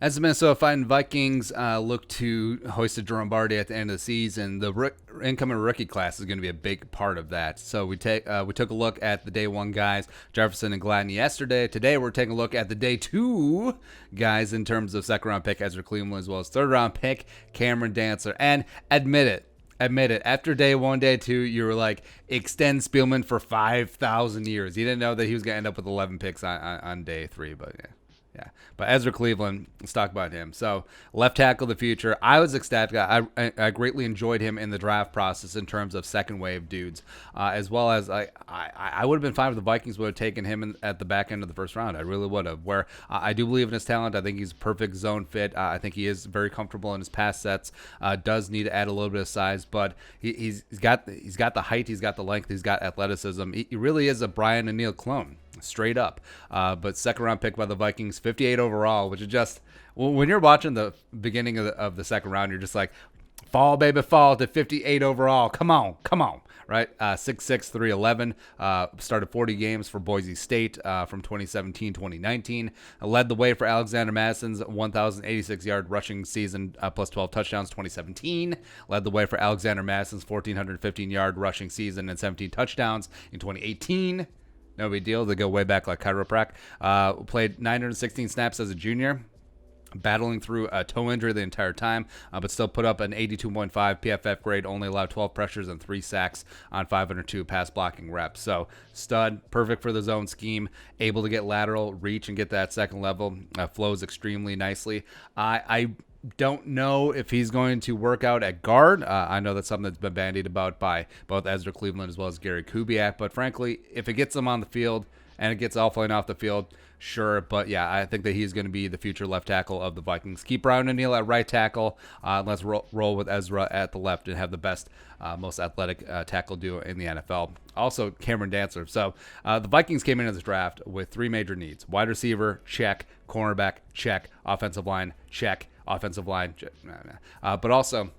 As the Minnesota Vikings look to hoist a Lombardi at the end of the season, the incoming rookie class is going to be a big part of that. So we took a look at the day one guys, Jefferson and Gladney yesterday. Today we're taking a look at the day two guys in terms of second round pick Ezra Cleveland as well as third round pick Cameron Dantzler. And admit it. After day one, day two, you were like, extend Spielman for 5,000 years. You didn't know that he was going to end up with 11 picks on day three, but yeah. Yeah, but Ezra Cleveland, let's talk about him. So left tackle of the future. I was ecstatic. I greatly enjoyed him in the draft process in terms of second wave dudes, as well as I would have been fine if the Vikings would have taken him at the back end of the first round. I really would have. Where I do believe in his talent. I think he's a perfect zone fit. I think he is very comfortable in his pass sets. Does need to add a little bit of size, but he's got the height. He's got the length. He's got athleticism. He really is a Brian O'Neill clone. Straight up. But second round pick by the Vikings, 58 overall, which is just, when you're watching the beginning of the second round, you're just like, fall, baby, fall to 58 overall. Come on. Right? 6'6", 311. Started 40 games for Boise State from 2017-2019. Led the way for Alexander Madison's 1,086-yard rushing season plus 12 touchdowns 2017. Led the way for Alexander Madison's 1,415-yard rushing season and 17 touchdowns in 2018. No big deal. They go way back like chiroprac. Played 916 snaps as a junior, battling through a toe injury the entire time, but still put up an 82.5 PFF grade, only allowed 12 pressures and 3 sacks on 502 pass blocking reps. So stud, perfect for the zone scheme, able to get lateral, reach, and get that second level. Flows extremely nicely. I don't know if he's going to work out at guard. I know that's something that's been bandied about by both Ezra Cleveland as well as Gary Kubiak. But frankly, if it gets him on the field and it gets Offline off the field, sure. But yeah, I think that he's going to be the future left tackle of the Vikings. Keep Brian O'Neill at right tackle. Let's roll with Ezra at the left and have the best, most athletic tackle duo in the NFL. Also, Cameron Dantzler. So the Vikings came into this draft with three major needs. Wide receiver, check. Cornerback, check. Offensive line, check. Offensive line, check. But also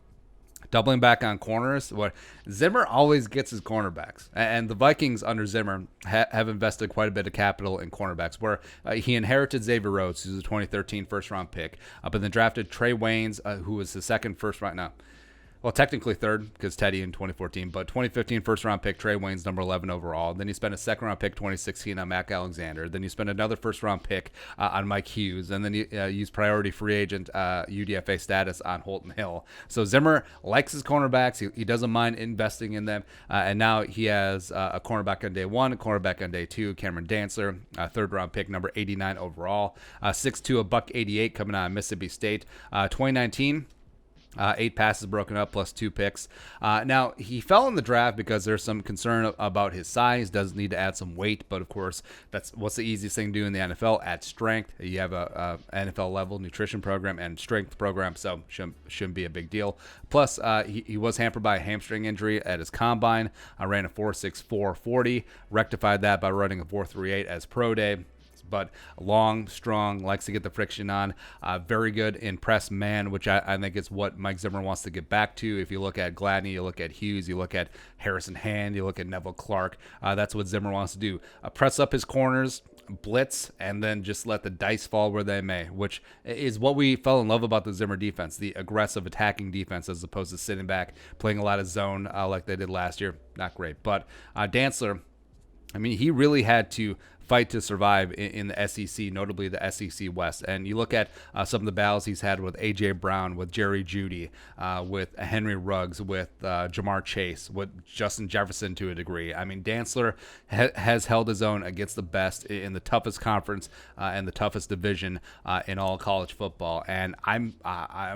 doubling back on corners. What Zimmer always gets his cornerbacks, and the Vikings under Zimmer have invested quite a bit of capital in cornerbacks. Where he inherited Xavier Rhodes, who's a 2013 first-round pick, but then drafted Trey Waynes, who was the second first-round. No, well, technically third because Teddy in 2014, but 2015 first-round pick, Trey Waynes, number 11 overall. Then you spent a second-round pick 2016 on Mac Alexander. Then you spent another first-round pick on Mike Hughes. And then you use priority free agent UDFA status on Holton Hill. So Zimmer likes his cornerbacks. He doesn't mind investing in them. And now he has a cornerback on day one, a cornerback on day two, Cameron Dantzler, third-round pick, number 89 overall. 6'2", a buck 88 coming out of Mississippi State. 2019. 8 passes broken up plus 2 picks. Now, he fell in the draft because there's some concern about his size. Does need to add some weight, but of course, that's what's the easiest thing to do in the NFL? Add strength. You have a NFL level nutrition program and strength program, so shouldn't be a big deal. Plus, he was hampered by a hamstring injury at his combine. Ran a 4.64 40, rectified that by running a 4.38 as pro day. But long, strong, likes to get the friction on. Very good in press man, which I think is what Mike Zimmer wants to get back to. If you look at Gladney, you look at Hughes, you look at Harrison Hand, you look at Neville Clark. That's what Zimmer wants to do. Press up his corners, blitz, and then just let the dice fall where they may, which is what we fell in love about the Zimmer defense, the aggressive attacking defense as opposed to sitting back, playing a lot of zone like they did last year. Not great. But Dantzler, I mean, he really had to fight to survive in the SEC, notably the SEC West. And you look at some of the battles he's had with A.J. Brown, with Jerry Jeudy, with Henry Ruggs, with Jamar Chase, with Justin Jefferson to a degree. I mean, Dantzler has held his own against the best in the toughest conference and the toughest division in all college football. And I'm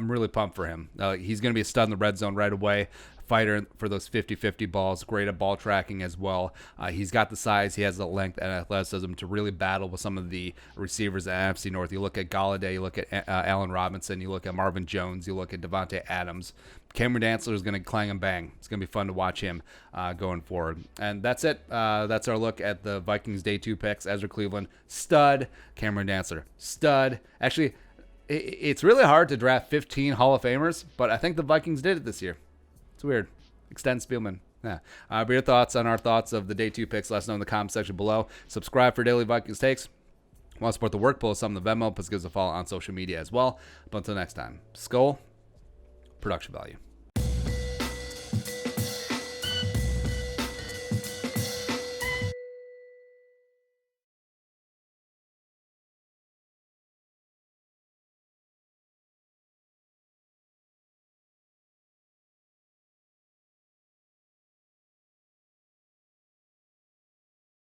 really pumped for him. He's going to be a stud in the red zone right away. Fighter for those 50-50 balls, great at ball tracking as well. He's got the size, he has the length and athleticism to really battle with some of the receivers at NFC North. You look at Galladay, you look at Allen Robinson, you look at Marvin Jones, you look at Devontae Adams. Cameron Dantzler is going to clang and bang. It's going to be fun to watch him going forward. And that's it. That's our look at the Vikings Day 2 picks. Ezra Cleveland, stud. Cameron Dantzler, stud. Actually, it's really hard to draft 15 Hall of Famers, but I think the Vikings did it this year. It's weird. Extend Spielman. Yeah. But your thoughts on our thoughts of the day 2 picks, let us know in the comment section below. Subscribe for daily Vikings takes. Want to support the work? Pull us up on the Venmo. Please give us a follow on social media as well. But until next time, Skull, production value.